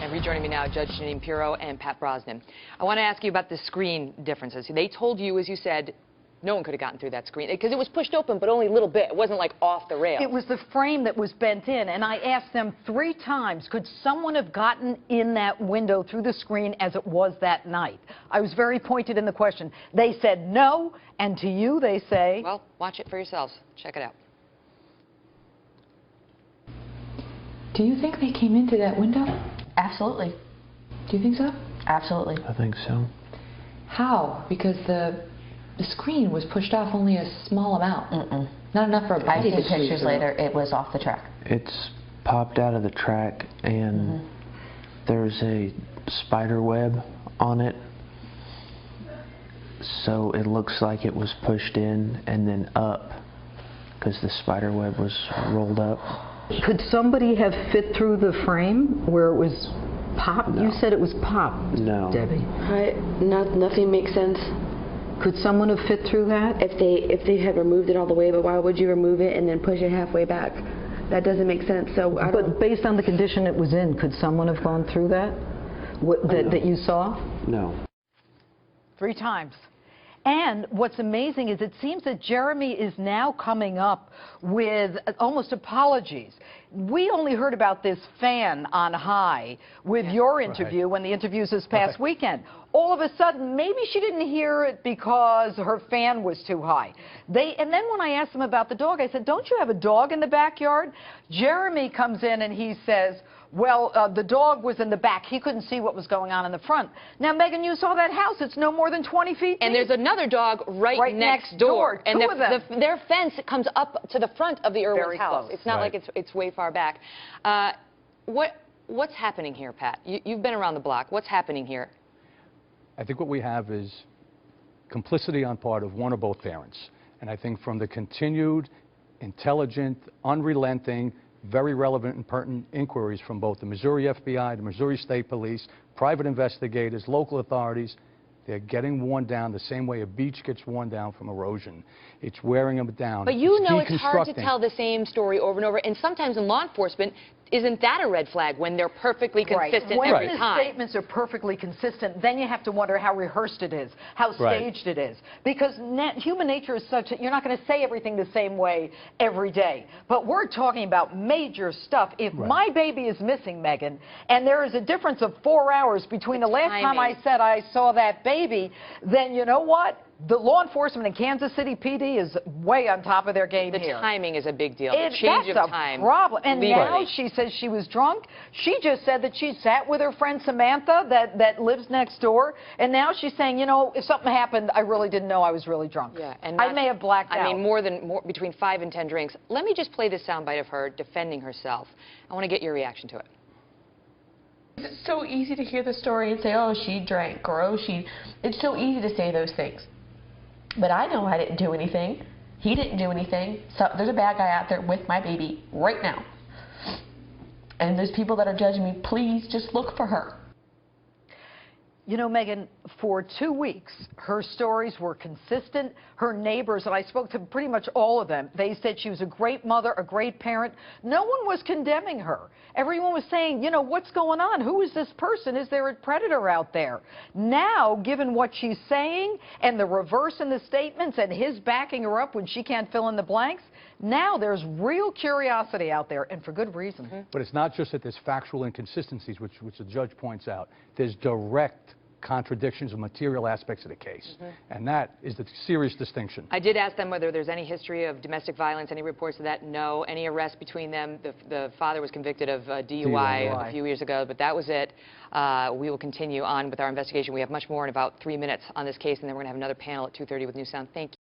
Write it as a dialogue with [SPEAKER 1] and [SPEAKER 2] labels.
[SPEAKER 1] And rejoining me now, Judge Janine Pirro and Pat Brosnan. I want to ask you about the screen differences. They told you, as you said, no one could have gotten through that screen because it was pushed open, but only a little bit. It wasn't like off the rail.
[SPEAKER 2] It was the frame that was bent in, and I asked them 3 times, could someone have gotten in that window through the screen as it was that night? I was very pointed in the question. They said no, and to you they say...
[SPEAKER 1] Well, watch it for yourselves. Check it out.
[SPEAKER 3] Do you think they came into that window?
[SPEAKER 4] Absolutely.
[SPEAKER 3] Do you think so?
[SPEAKER 4] Absolutely.
[SPEAKER 5] I think so.
[SPEAKER 3] How? Because the screen was pushed off only a small amount. Not enough for a
[SPEAKER 4] I see
[SPEAKER 3] body
[SPEAKER 4] the
[SPEAKER 3] to
[SPEAKER 4] pictures later. It was off the track.
[SPEAKER 5] It's popped out of the track, and there's a spider web on it. So it looks like it was pushed in and then up because the spider web was rolled up.
[SPEAKER 2] Could somebody have fit through the frame where it was popped?
[SPEAKER 5] No.
[SPEAKER 2] You said it was popped,
[SPEAKER 5] No.
[SPEAKER 2] Debbie.
[SPEAKER 6] Nothing makes sense.
[SPEAKER 2] Could someone have fit through that?
[SPEAKER 6] If they had removed it all the way, but why would you remove it and then push it halfway back? That doesn't make sense. So,
[SPEAKER 2] But based on the condition it was in, could someone have gone through that? That you saw?
[SPEAKER 5] No.
[SPEAKER 2] 3 times. And what's amazing is it seems that Jeremy is now coming up with almost apologies. We only heard about this fan on High with your interview when the interviews this past weekend. All of a sudden, maybe she didn't hear it because her fan was too high. And then when I asked them about the dog, I said, don't you have a dog in the backyard? Jeremy comes in and he says, well, the dog was in the back. He couldn't see what was going on in the front. Now, Megan, you saw that house. It's no more than 20 feet deep.
[SPEAKER 1] And there's another dog right next door. And their fence comes up to the front of the Irwin's house. It's not like it's way far back. What's happening here, Pat? You've been around the block. What's happening here?
[SPEAKER 7] I think what we have is complicity on part of one or both parents. And I think from the continued, intelligent, unrelenting, very relevant and pertinent inquiries from both the Missouri FBI, the Missouri State Police, private investigators, local authorities, they're getting worn down the same way a beach gets worn down from erosion. It's wearing them down.
[SPEAKER 1] But you know it's hard to tell the same story over and over. And sometimes in law enforcement, isn't that a red flag when they're perfectly consistent every time?
[SPEAKER 2] When the statements are perfectly consistent, then you have to wonder how rehearsed it is, how staged it is. Because human nature is such that you're not going to say everything the same way every day. But we're talking about major stuff. If my baby is missing, Megan, and there is a difference of 4 hours between the last time I said I saw that baby, then you know what? The law enforcement in Kansas City PD is way on top of their game here.
[SPEAKER 1] The timing is a big deal. The change of time.
[SPEAKER 2] That's a problem. And now she says she was drunk. She just said that she sat with her friend Samantha that lives next door. And now she's saying, you know, if something happened, I really didn't know I was really drunk.
[SPEAKER 1] Yeah, and
[SPEAKER 2] I may have blacked out.
[SPEAKER 1] I mean, between 5 and 10 drinks. Let me just play this soundbite of her defending herself. I want to get your reaction to it.
[SPEAKER 4] It's so easy to hear the story and say, oh, she drank, or oh, it's so easy to say those things. But I know I didn't do anything. He didn't do anything. So there's a bad guy out there with my baby right now. And there's people that are judging me. Please just look for her.
[SPEAKER 2] You know, Megan, for 2 weeks, her stories were consistent. Her neighbors, and I spoke to pretty much all of them, they said she was a great mother, a great parent. No one was condemning her. Everyone was saying, you know, what's going on? Who is this person? Is there a predator out there? Now, given what she's saying and the reverse in the statements and his backing her up when she can't fill in the blanks, now there's real curiosity out there, and for good reason.
[SPEAKER 7] But it's not just that there's factual inconsistencies, which the judge points out. There's direct contradictions of material aspects of the case. And that is the serious distinction.
[SPEAKER 1] I did ask them whether there's any history of domestic violence, any reports of that. No. Any arrests between them. The father was convicted of DUI a few years ago, but that was it. We will continue on with our investigation. We have much more in about 3 minutes on this case, and then we're going to have another panel at 2:30 with New Sound. Thank you.